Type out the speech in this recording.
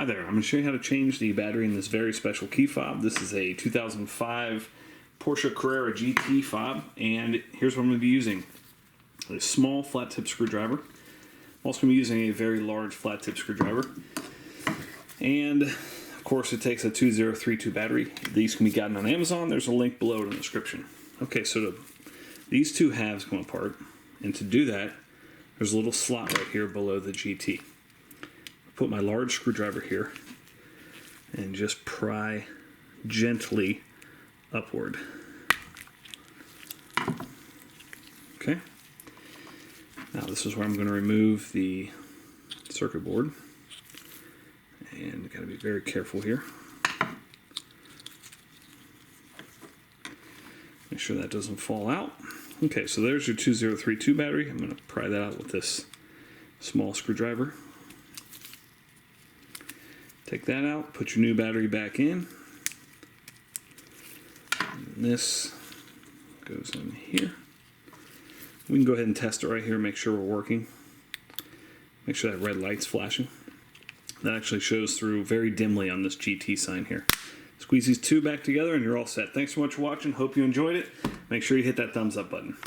Hi there, I'm going to show you how to change the battery in this very special key fob. This is a 2005 Porsche Carrera GT fob, and here's what I'm going to be using. A small flat tip screwdriver. I'm also going to be using a very large flat tip screwdriver. And of course it takes a 2032 battery. These can be gotten on Amazon. There's a link below in the description. Okay, so these two halves come apart, and to do that, there's a little slot right here below the GT. Put my large screwdriver here and just pry gently upward. Okay. Now this is where I'm going to remove the circuit board, and got to be very careful here. Make sure that doesn't fall out. Okay, so there's your 2032 battery. I'm going to pry that out with this small screwdriver. Take that out, put your new battery back in. And this goes in here. We can go ahead and test it right here, make sure we're working. Make sure that red light's flashing. That actually shows through very dimly on this GT sign here. Squeeze these two back together and you're all set. Thanks so much for watching. Hope you enjoyed it. Make sure you hit that thumbs up button.